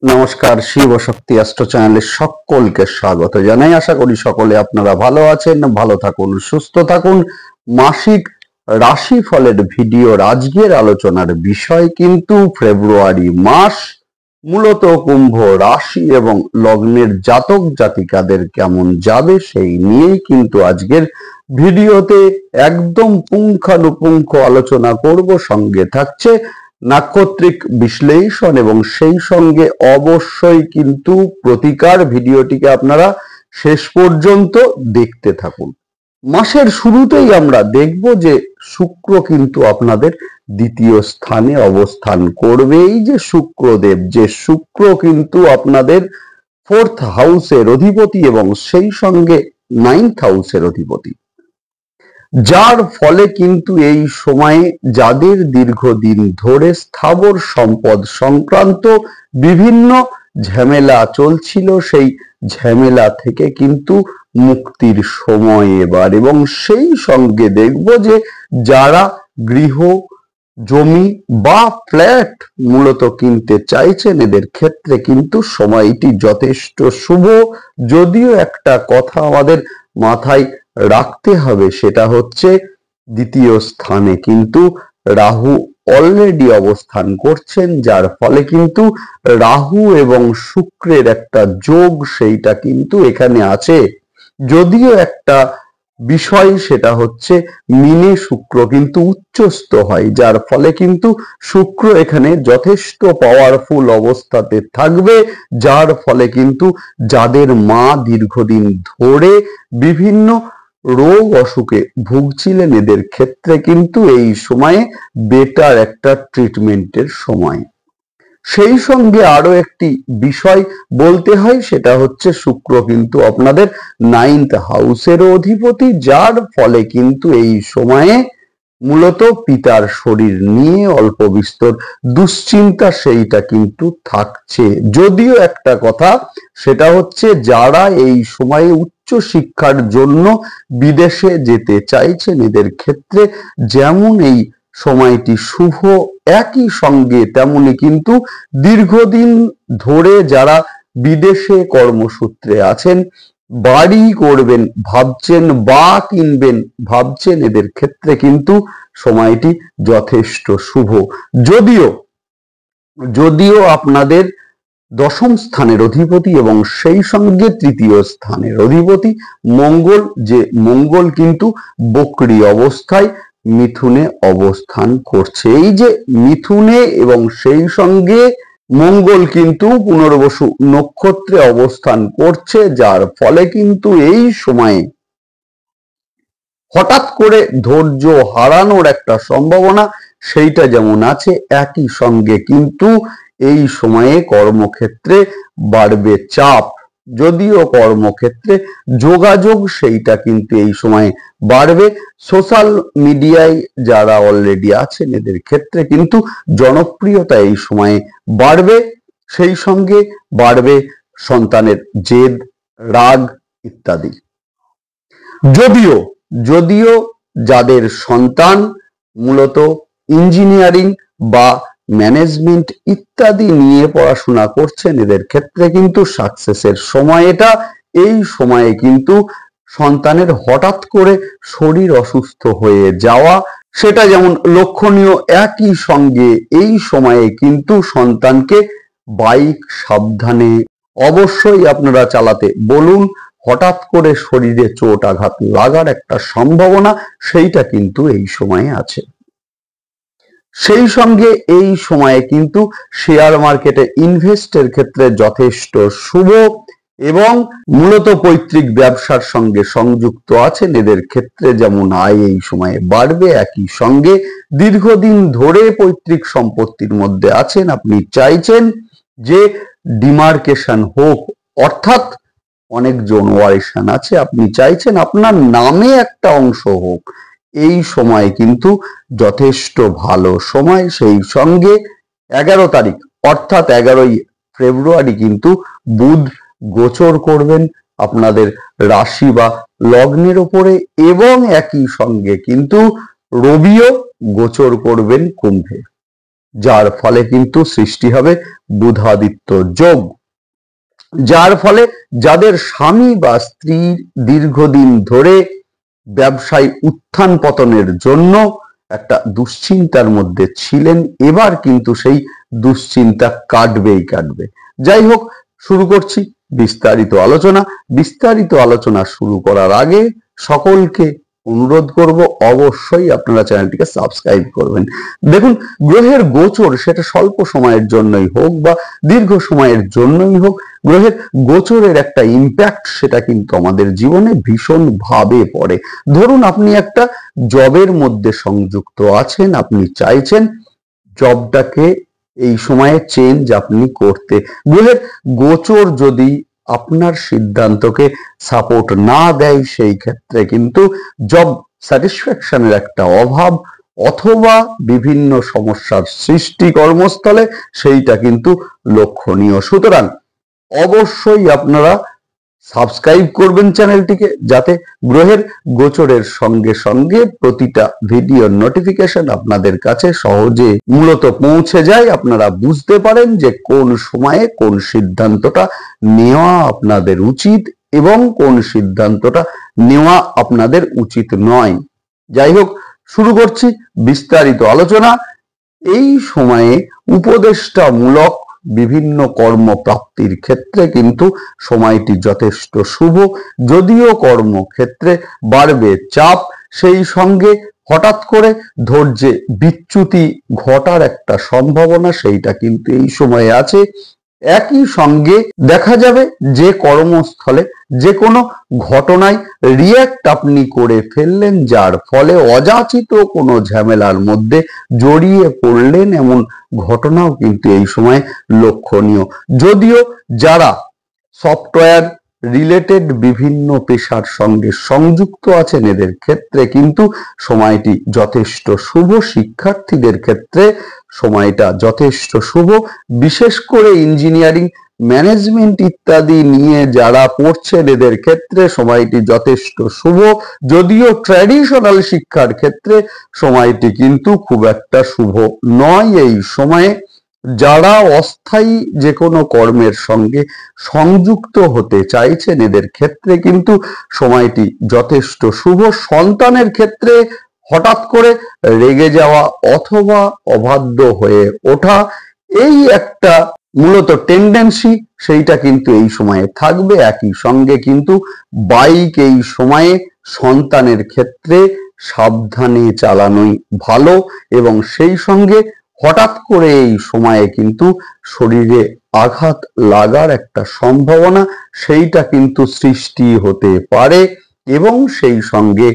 নমস্কার, শিব শক্তি অ্যাস্ট্রো চ্যানেলে সকলকে স্বাগত জানাই। আশা করি সকলে আপনারা ভালো আছেন, ভালো থাকুন, সুস্থ থাকুন। মাসিক রাশি ফলের ভিডিওর আজকের আলোচনার বিষয় কিন্তু ফেব্রুয়ারি মাস, মূলত কুম্ভ রাশি এবং লগ্নের জাতক জাতিকাদের কেমন যাবে সেই নিয়েই কিন্তু আজকের ভিডিওতে একদম পুঙ্খানুপুঙ্খ আলোচনা করব। সঙ্গে থাকছে নাক্ষত্রিক বিশ্লেষণ এবং সেই সঙ্গে অবশ্যই কিন্তু প্রতিকার। ভিডিওটিকে আপনারা শেষ পর্যন্ত দেখতে থাকুন। মাসের শুরুতেই আমরা দেখব যে শুক্র কিন্তু আপনাদের দ্বিতীয় স্থানে অবস্থান করবে। এই যে শুক্রদেব, যে শুক্র কিন্তু আপনাদের ফোর্থ হাউসের অধিপতি এবং সেই সঙ্গে নাইন্থ হাউসের অধিপতি, যার ফলে কিন্তু এই সময়ে যাদের দীর্ঘদিন ধরে স্থাবর সম্পদ সংক্রান্ত বিভিন্ন ঝামেলা চলছিল, সেই ঝামেলা থেকে কিন্তু মুক্তির সময় এবার। এবং সেই সঙ্গে দেখব যে যারা গৃহ, জমি বা ফ্ল্যাট মূলত কিনতে চাইছেন, এদের ক্ষেত্রে কিন্তু সময়টি যথেষ্ট শুভ। যদিও একটা কথা আমাদের মাথায় রাখতে হবে, সেটা হচ্ছে দ্বিতীয় স্থানে কিন্তু রাহু অলরেডি অবস্থান করছেন, যার ফলে কিন্তু রাহু এবং শুক্রের একটা যোগ সেইটা কিন্তু এখানে আছে। যদিও একটা বিষয় সেটা হচ্ছে মিনে শুক্র কিন্তু উচ্চস্থ হয়, যার ফলে কিন্তু শুক্র এখানে যথেষ্ট পাওয়ারফুল অবস্থাতে থাকবে, যার ফলে কিন্তু যাদের মা দীর্ঘদিন ধরে বিভিন্ন রোগ অসুখে ভুগছিলেন, এদের ক্ষেত্রে কিন্তু এই সময়ে বেটার একটা ট্রিটমেন্টের সময়। সেই সঙ্গে আরো একটি বিষয় বলতে হয়, সেটা হচ্ছে শুক্র কিন্তু আপনাদের নাইন্থ হাউসের অধিপতি, যার ফলে কিন্তু এই সময়ে মূলত পিতার শরীর নিয়ে অল্প বিস্তর দুশ্চিন্তা সেইটা কিন্তু থাকছে। যদিও একটা কথা সেটা হচ্ছে যারা এই সময়ে উচ্চ শিক্ষার জন্য বিদেশে যেতে চাইছেন, এদের ক্ষেত্রে যেমন এই সময়টি শুভ, একই সঙ্গে তেমনি কিন্তু দীর্ঘদিন ধরে যারা বিদেশে কর্মসূত্রে আছেন, বাড়ি করবেন ভাবছেন বা কিনবেন ভাবছেন, এদের ক্ষেত্রে কিন্তু সময়টি যথেষ্ট শুভ। যদিও আপনাদের দশম স্থানের অধিপতি এবং সেই সঙ্গে তৃতীয় স্থানের অধিপতি মঙ্গল, যে মঙ্গল কিন্তু বক্রী অবস্থায় মিথুনে অবস্থান করছে। এই যে মিথুনে এবং সেই সঙ্গে মঙ্গল কিন্তু পুনর্বসু নক্ষত্রে অবস্থান করছে, যার ফলে কিন্তু এই সময়ে হঠাৎ করে ধৈর্য হারানোর একটা সম্ভাবনা সেইটা যেমন আছে, একই সঙ্গে কিন্তু এই সময়ে কর্মক্ষেত্রে বাড়বে চাপ। যদিও কর্মক্ষেত্রে যোগাযোগ সেইটা কিন্তু এই সময়ে বাড়বে। সোশ্যাল মিডিয়ায় যারা অলরেডি আছেন, এদের ক্ষেত্রে কিন্তু জনপ্রিয়তা এই সময়ে বাড়বে। সেই সঙ্গে বাড়বে সন্তানের জেদ, রাগ ইত্যাদি। যদিও যাদের সন্তান মূলত ইঞ্জিনিয়ারিং বা ম্যানেজমেন্ট ইত্যাদি নিয়ে পড়াশোনা করছেন, এদের ক্ষেত্রে কিন্তু সাকসেসের সময় এটা। এই সময়ে কিন্তু সন্তানের হঠাৎ করে শরীর অসুস্থ হয়ে যাওয়া সেটা যেমন লক্ষণীয়, একই সঙ্গে এই সময়ে কিন্তু সন্তানকে বাইক সাবধানে অবশ্যই আপনারা চালাতে বলুন। হঠাৎ করে শরীরে চোট আঘাত লাগার একটা সম্ভাবনা সেইটা কিন্তু এই সময়ে আছে। সেই সঙ্গে এই সময়ে কিন্তু শেয়ার মার্কেটে ইনভেস্টের ক্ষেত্রে যথেষ্ট শুভ এবং মূলত পৈতৃক ব্যবসার সঙ্গে সংযুক্ত আছেন, এদের ক্ষেত্রে যেমন আয় এই সময়ে বাড়বে। একই সঙ্গে দীর্ঘদিন ধরে পৈতৃক সম্পত্তির মধ্যে আছেন, আপনি চাইছেন যে ডিমার্কেশন হোক, অর্থাৎ অনেক জন ওয়ারিশান আছে, আপনি চাইছেন আপনার নামে একটা অংশ হোক। এই সময় কিন্তু যথেষ্ট ভালো সময়। সেই সঙ্গে 11 তারিখ অর্থাৎ 11ই ফেব্রুয়ারি কিন্তু বুধ গোচর করবেন আপনাদের রাশি বা লগ্নের উপরে এবং একই সঙ্গে কিন্তু রবিও গোচর করবেন কুম্ভে। যার ফলে কিন্তু সৃষ্টি হবে বুধাদিত্য যোগ, যার ফলে যাদের স্বামী বা স্ত্রী দীর্ঘদিন ধরে ব্যবসায় উত্থান পতনের জন্য একটা দুশ্চিন্তার মধ্যে ছিলেন, এবার কিন্তু সেই দুশ্চিন্তা কাটবেই কাটবে। যাই হোক, শুরু করছি বিস্তারিত আলোচনা শুরু করার আগে সকলকে অনুরোধ করব অবশ্যই আপনারা চ্যানেলটিকে সাবস্ক্রাইব করবেন। দেখুন, গ্রহের গোচর সেটা স্বল্প সময়ের জন্যই হোক বা দীর্ঘ সময়ের জন্যই হোক, গ্রহের গোচরের একটা ইম্প্যাক্ট সেটা কিন্তু আমাদের জীবনে ভীষণ ভাবে পড়ে। ধরুন আপনি একটা জবের মধ্যে সংযুক্ত আছেন, আপনি চাইছেন জবটাকে এই সময়ে চেঞ্জ আপনি করতে, গ্রহের গোচর যদি আপনার সিদ্ধান্তকে সাপোর্ট না দেয়, সেই ক্ষেত্রে কিন্তু জব স্যাটিসফ্যাকশনের একটা অভাব অথবা বিভিন্ন সমস্যার সৃষ্টি কর্মস্থলে, সেইটা কিন্তু লক্ষণীয়। সুতরাং অবশ্যই আপনারা সাবস্ক্রাইব করবেন চ্যানেলটিকে, যাতে গ্রহের গোচরের সঙ্গে সঙ্গে প্রতিটা ভিডিওর নোটিফিকেশন আপনাদের কাছে সহজে মূলত পৌঁছে যায়, আপনারা বুঝতে পারেন যে কোন সময়ে কোন সিদ্ধান্তটা নেওয়া আপনাদের উচিত এবং কোন সিদ্ধান্তটা নেওয়া আপনাদের উচিত নয়। যাই হোক, শুরু করছি বিস্তারিত আলোচনা। এই সময়ে উপদেষ্টামূলক বিভিন্ন কর্মপ্রাপ্তির ক্ষেত্রে কিন্তু সময়টি যথেষ্ট শুভ, যদিও কর্মক্ষেত্রে বাড়বে চাপ, সেই সঙ্গে হঠাৎ করে ধৈর্যে বিচ্যুতি ঘটার একটা সম্ভাবনা সেইটা কিন্তু এই সময়ে আছে। একই সঙ্গে দেখা যাবে যে কর্মস্থলে যে কোনো ঘটনায় রিয়্যাক্ট আপনি করে ফেললেন, যার ফলে অযাচিত কোনো ঝামেলার মধ্যে জড়িয়ে পড়লেন, এমন ঘটনাও কিন্তু এই সময় লক্ষণীয়। যদিও যারা সফটওয়্যার রিলেটেড বিভিন্ন পেশার সঙ্গে সংযুক্ত আছেন, এদের ক্ষেত্রে কিন্তু সময়টি যথেষ্ট শুভ। শিক্ষার্থীদের ক্ষেত্রে সময়টা যথেষ্ট শুভ, বিশেষ করে ইঞ্জিনিয়ারিং, ম্যানেজমেন্ট ইত্যাদি নিয়ে যারা পড়ছেন, এদের ক্ষেত্রে সময়টি যথেষ্ট শুভ। যদিও ট্র্যাডিশনাল শিক্ষার ক্ষেত্রে সময়টি কিন্তু খুব একটা শুভ নয়। এই সময়ে যারা অস্থায়ী যে কোনো কর্মের সঙ্গে সংযুক্ত হতে চাইছেন, এদের ক্ষেত্রে কিন্তু সময়টি যথেষ্ট শুভ। সন্তানের ক্ষেত্রে হঠাৎ করে রেগে যাওয়া অথবা অবাধ্য হয়ে ওঠা, এই একটা মূলত টেন্ডেন্সি, সেইটা কিন্তু এই সময়ে থাকবে। একই সঙ্গে কিন্তু বাইক এই সময়ে সন্তানের ক্ষেত্রে সাবধানে চালানোই ভালো, এবং সেই সঙ্গে হঠাৎ করে এই সময়ে কিন্তু শরীরে আঘাত লাগার একটা সম্ভাবনা সেইটা কিন্তু সৃষ্টি হতে পারে, এবং সেই সঙ্গে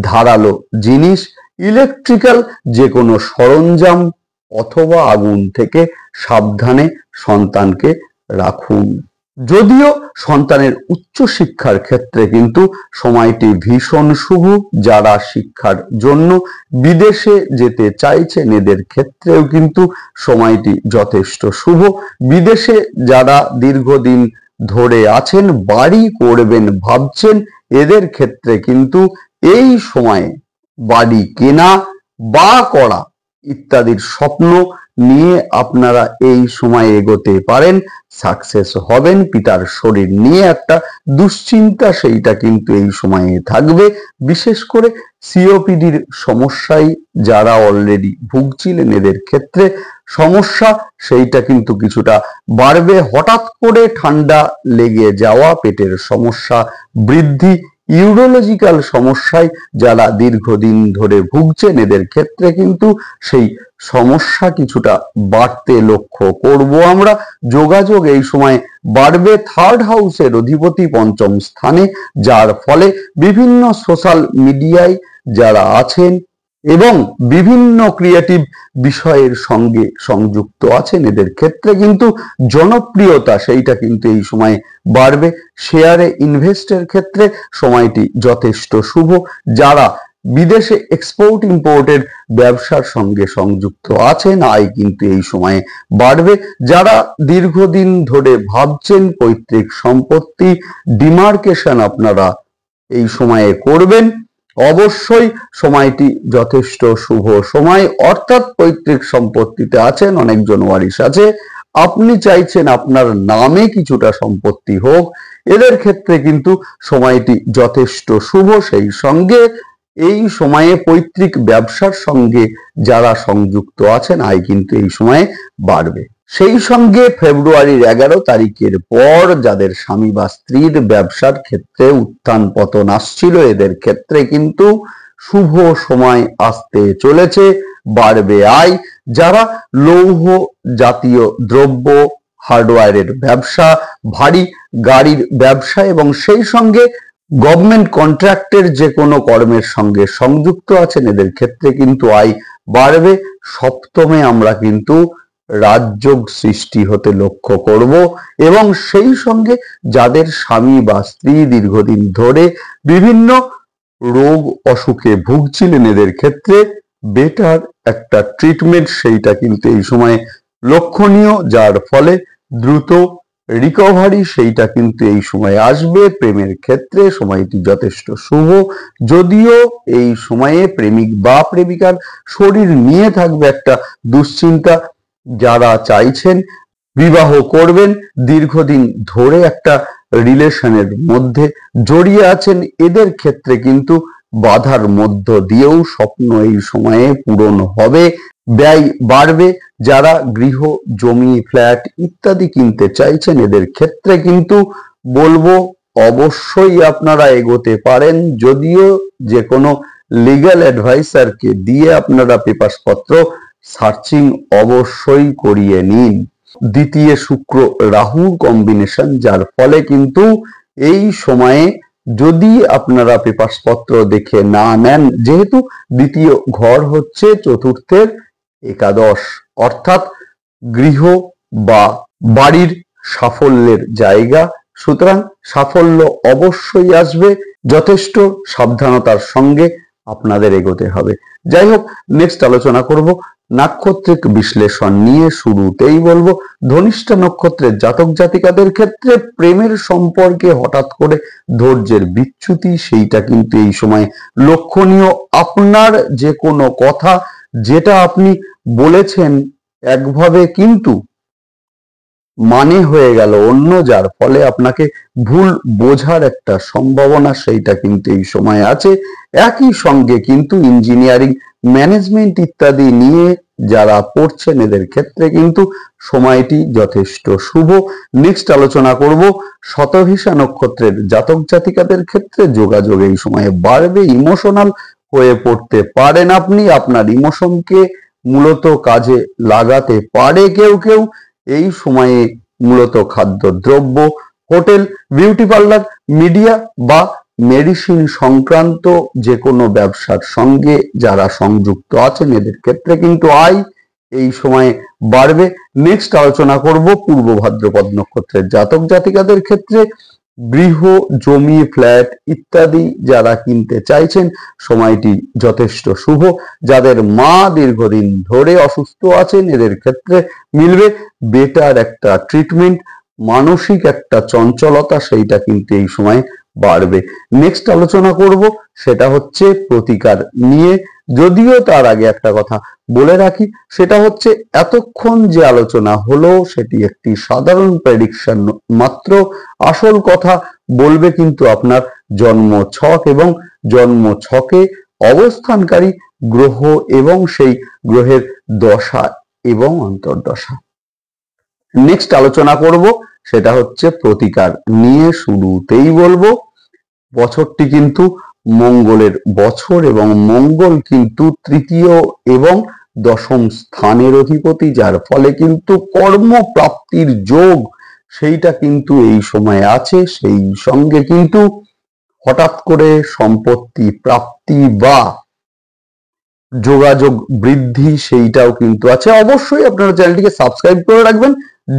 ধারালো জিনিস, ইলেকট্রিক্যাল যে কোনো সরঞ্জাম অথবা আগুন থেকে সাবধানে সন্তানকে রাখুন। যদিও সন্তানের উচ্চ শিক্ষার ক্ষেত্রে কিন্তু সময়টি ভীষণ শুভ। যারা শিক্ষার জন্য বিদেশে যেতে চাইছেন, এদের ক্ষেত্রেও কিন্তু সময়টি যথেষ্ট শুভ। বিদেশে যারা দীর্ঘদিন ধরে আছেন, বাড়ি করবেন ভাবছেন, এদের ক্ষেত্রে কিন্তু এই সময়ে বাড়ি কেনা বা করা ইত্যাদির স্বপ্ন নিয়ে আপনারা এই সময় এগোতে পারেন, সাকসেস হবেন। পিতার শরীর নিয়ে একটা দুশ্চিন্তা সেইটা কিন্তু এই সময়ে থাকবে, বিশেষ করে সিওপিডির সমস্যায় যারা অলরেডি ভুগছিলেন, এদের ক্ষেত্রে সমস্যা সেইটা কিন্তু কিছুটা বাড়বে। হঠাৎ করে ঠান্ডা লেগে যাওয়া, পেটের সমস্যা বৃদ্ধি, ইউরোলজিক্যাল সমস্যায় যারা দীর্ঘদিন ধরে ভুগছেন, এদের ক্ষেত্রে কিন্তু সেই সমস্যা কিছুটা বাড়তে লক্ষ্য করব আমরা। যোগাযোগ এই সময় বাড়বে। থার্ড হাউসের অধিপতি পঞ্চম স্থানে, যার ফলে বিভিন্ন সোশ্যাল মিডিয়ায় যারা আছেন এবং বিভিন্ন ক্রিয়েটিভ বিষয়ের সঙ্গে সংযুক্ত আছেন, এদের ক্ষেত্রে কিন্তু জনপ্রিয়তা সেইটা কিন্তু এই সময় বাড়বে। শেয়ারে ইনভেস্টের ক্ষেত্রে সময়টি যথেষ্ট শুভ। যারা বিদেশে এক্সপোর্ট ইম্পোর্টের ব্যবসার সঙ্গে সংযুক্ত আছেন, আয় কিন্তু এই সময়ে বাড়বে। যারা দীর্ঘদিন ধরে ভাবছেন পৈতৃক সম্পত্তি ডিমার্কেশন আপনারা এই সময়ে করবেন, অবশ্যই সময়টি যথেষ্ট শুভ সময়, অর্থাৎ পৈতৃক সম্পত্তিতে আছেন, অনেকজন ওয়ারিশ আছে, আপনি চাইছেন আপনার নামে কিছুটা সম্পত্তি হোক, এদের ক্ষেত্রে কিন্তু সময়টি যথেষ্ট শুভ। সেই সঙ্গে এই সময়ে পৈতৃক ব্যবসার সঙ্গে যারা সংযুক্ত আছেন আয় কিন্তু এই সময়ে বাড়বে। সেই সঙ্গে ফেব্রুয়ারির 11 তারিখের পর যাদের স্বামী বা স্ত্রীর ব্যবসার ক্ষেত্রে উত্থান পতন আসছিল, এদের ক্ষেত্রে কিন্তু শুভ সময় আসতে চলেছে, বাড়বে আয়। যারা লৌহ জাতীয় দ্রব্য, হার্ডওয়্যারের ব্যবসা, ভারী গাড়ির ব্যবসা এবং সেই সঙ্গে গভর্নমেন্ট কন্ট্রাক্টের যে কোনো কর্মের সঙ্গে সংযুক্ত আছেন, এদের ক্ষেত্রে কিন্তু আয় বাড়বে। সপ্তমে আমরা কিন্তু রাজযোগ সৃষ্টি হতে লক্ষ্য করব এবং সেই সঙ্গে যাদের স্বামী বা স্ত্রী দীর্ঘদিন ধরে বিভিন্ন রোগ অসুখে ভুগছিলেন, এদের ক্ষেত্রে বেটার একটা ট্রিটমেন্ট সেইটা কিন্তু এই সময়ে লক্ষণীয়, যার ফলে দ্রুত রিকভারি সেইটা কিন্তু এই সময় আসবে। প্রেমের ক্ষেত্রে সময়টি যথেষ্ট শুভ, যদিও এই সময়ে প্রেমিক বা প্রেমিকার শরীর নিয়ে থাকবে একটা দুশ্চিন্তা। যারা চাইছেন বিবাহ করবেন, দীর্ঘদিন ধরে একটা রিলেশনের মধ্যে জড়িয়ে আছেন, এদের ক্ষেত্রে কিন্তু বাধার মধ্য দিয়েও স্বপ্ন এই সময়ে পূরণ হবে, ব্যয় বাড়বে। যারা গৃহ, জমি, ফ্ল্যাট ইত্যাদি কিনতে চাইছেন, এদের ক্ষেত্রে কিন্তু বলবো অবশ্যই আপনারা এগোতে পারেন, যদিও যে কোনো লিগ্যাল অ্যাডভাইসারকে দিয়ে আপনারা পেপারস পত্র সার্চিং অবশ্যই করিয়ে নিন। দ্বিতীয় শুক্র রাহু কম্বিনেশন, যার ফলে কিন্তু এই সময়ে যদি আপনারা পেপারস পত্র দেখে না নেন, যেহেতু দ্বিতীয় ঘর হচ্ছে চতুর্থের একাদশ, অর্থাৎ গৃহ বা বাড়ির সাফল্যের জায়গা, সুতরাং সাফল্য অবশ্যই আসবে, যথেষ্ট সাবধানতার সঙ্গে আপনাদের এগোতে হবে। যাই হোক, নেক্সট আলোচনা করব নাক্ষত্রিক বিশ্লেষণ নিয়ে। শুরুতেই বলবো ধনিষ্ঠা নক্ষত্রের জাতক জাতিকাদের ক্ষেত্রে প্রেমের সম্পর্কে হঠাৎ করে ধৈর্যের বিচ্যুতি সেইটা কিন্তু এই সময় লক্ষণীয়। আপনার যে কোনো কথা যেটা আপনি বলেছেন একভাবে কিন্তু মানে হয়ে গেল অন্য, যার ফলে আপনাকে ভুল বোঝার একটা সম্ভাবনা সেইটা কিন্তু এই সময় আছে। একই সঙ্গে কিন্তু ইঞ্জিনিয়ারিং, ম্যানেজমেন্ট ইত্যাদি নিয়ে যারা পড়ছেন, এদের ক্ষেত্রে কিন্তু সময়টি যথেষ্ট শুভ। নেক্সট আলোচনা করব শতভিষা নক্ষত্রের জাতক জাতিকাদের ক্ষেত্রে যোগাযোগ এই সময়ে বাড়বে, ইমোশনাল হয়ে পড়তে পারেন আপনি, আপনার ইমোশনকে মূলত কাজে লাগাতে পারে কেউ কেউ এই সময়ে। মূলত খাদ্যদ্রব্য, হোটেল, বিউটি পার্লার, মিডিয়া বা মেডিসিন সংক্রান্ত যে কোনো ব্যবসার সঙ্গে যারা সংযুক্ত আছেন, এদের ক্ষেত্রে কিন্তু আয় এই সময়ে বাড়বে। নেক্সট আলোচনা করব পূর্ব ভাদ্রপদ নক্ষত্রের জাতক জাতিকাদের ক্ষেত্রে গৃহ, জমি, ফ্ল্যাট ইত্যাদি যারা কিনতে চাইছেন, সময়টি যথেষ্ট শুভ। যাদের মা দীর্ঘদিন ধরে অসুস্থ আছেন, এদের ক্ষেত্রে মিলবে বেটার একটা ট্রিটমেন্ট, মানসিক একটা চঞ্চলতা সেইটা কিন্তু এই সময় বাড়বে। নেক্সট আলোচনা করব সেটা হচ্ছে প্রতিকার নিয়ে, যদিও তার আগে একটা কথা বলে রাখি, সেটা হচ্ছে এতক্ষণ যে আলোচনা হলো সেটি একটি সাধারণ প্রেডিকশন মাত্র। আসল কথা বলবে কিন্তু আপনার জন্ম ছক এবং জন্ম ছকে অবস্থানকারী গ্রহ এবং সেই গ্রহের দশা এবং অন্তর্দশা। নেক্সট আলোচনা করব সেটা হচ্ছে প্রতিকার নিয়ে। শুরুতেই বলবো বছরটি কিন্তু মঙ্গলের বছর এবং মঙ্গল কিন্তু তৃতীয় এবং দশম স্থানের অধিপতি, যার ফলে কিন্তু কর্মপ্রাপ্তির যোগ সেইটা কিন্তু এই সময় আছে। সেই সঙ্গে কিন্তু হঠাৎ করে সম্পত্তি প্রাপ্তি বা যোগাযোগ বৃদ্ধি সেইটাও কিন্তু আছে। অবশ্যই আপনারা চ্যানেলটিকে সাবস্ক্রাইব করে রাখবেন,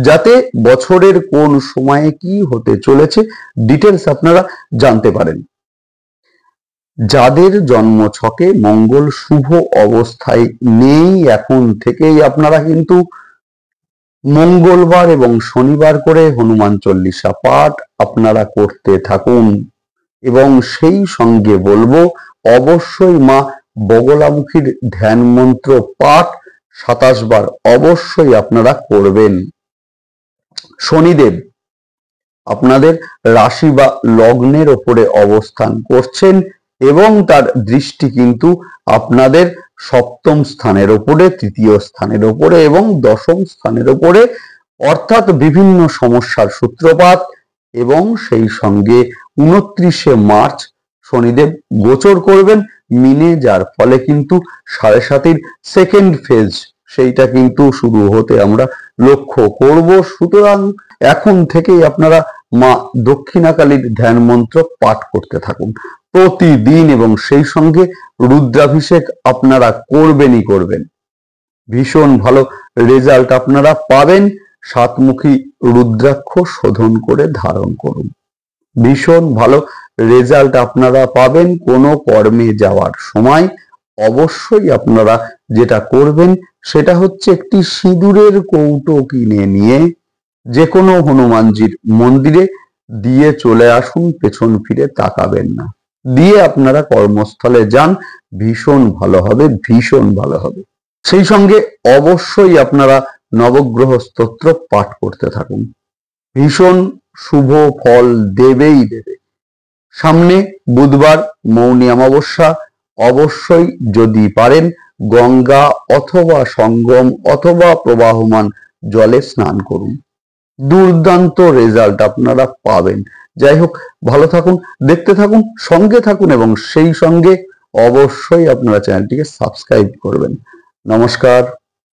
যাতে বছরের কোন সময়ে কি হতে চলেছে ডিটেলস আপনারা জানতে পারেন। যাদের জন্ম ছকে মঙ্গল শুভ অবস্থায় নেই, এখন থেকেই আপনারা কিন্তু মঙ্গলবার এবং শনিবার করে হনুমান চল্লিশা পাঠ আপনারা করতে থাকুন। এবং সেই সঙ্গে বলবো অবশ্যই মা বগলামুখীর ধ্যান মন্ত্র পাঠ 27 বার অবশ্যই আপনারা করবেন। শনিদেব আপনাদের রাশি বা লগ্নের ওপরে অবস্থান করছেন এবং তার দৃষ্টি কিন্তু আপনাদের সপ্তম স্থানের ওপরে, তৃতীয় স্থানের ওপরে এবং দশম স্থানের ওপরে, অর্থাৎ বিভিন্ন সমস্যার সূত্রপাত। এবং সেই সঙ্গে 29শে মার্চ শনিদেব গোচর করবেন মিনে, যার ফলে কিন্তু 7.5 সেকেন্ড ফেজ সেইটা কিন্তু শুরু হতে আমরা লক্ষ্য করব। সুতরাং এখন থেকেই আপনারা মা দক্ষিণাকালীর ধ্যান মন্ত্র পাঠ করতে থাকুন প্রতিদিন এবং সেই সঙ্গে রুদ্রাভিষেক আপনারা করবেনই করবেন। ভীষণ ভালো রেজাল্ট আপনারা পাবেন। সাতমুখী রুদ্রাক্ষ শোধন করে ধারণ করুন, ভীষণ ভালো রেজাল্ট আপনারা পাবেন। কোনো কর্মে যাওয়ার সময় অবশ্যই আপনারা যেটা করবেন সেটা হচ্ছে একটি সিঁদুরের কৌটো কিনে নিয়ে যে কোনো হনুমানজির মন্দিরে দিয়ে চলে আসুন, পেছন ফিরে তাকাবেন না, দিয়ে আপনারা কর্মস্থলে যান, ভীষণ ভালো হবে, ভীষণ ভালো হবে। সেই সঙ্গে অবশ্যই আপনারা নবগ্রহ স্তোত্র পাঠ করতে থাকুন, ভীষণ শুভ ফল দেবেই দেবে। সামনে বুধবার মৌনী অমাবস্যা, অবশ্যই যদি পারেন গঙ্গা অথবা সঙ্গম অথবা প্রবাহমান জলে স্নান করুন, দুর্দান্ত রেজাল্ট আপনারা পাবেন। যাই হোক, ভালো থাকুন, দেখতে থাকুন, সঙ্গে থাকুন এবং সেই সঙ্গে অবশ্যই আপনারা চ্যানেলটিকে সাবস্ক্রাইব করবেন। নমস্কার।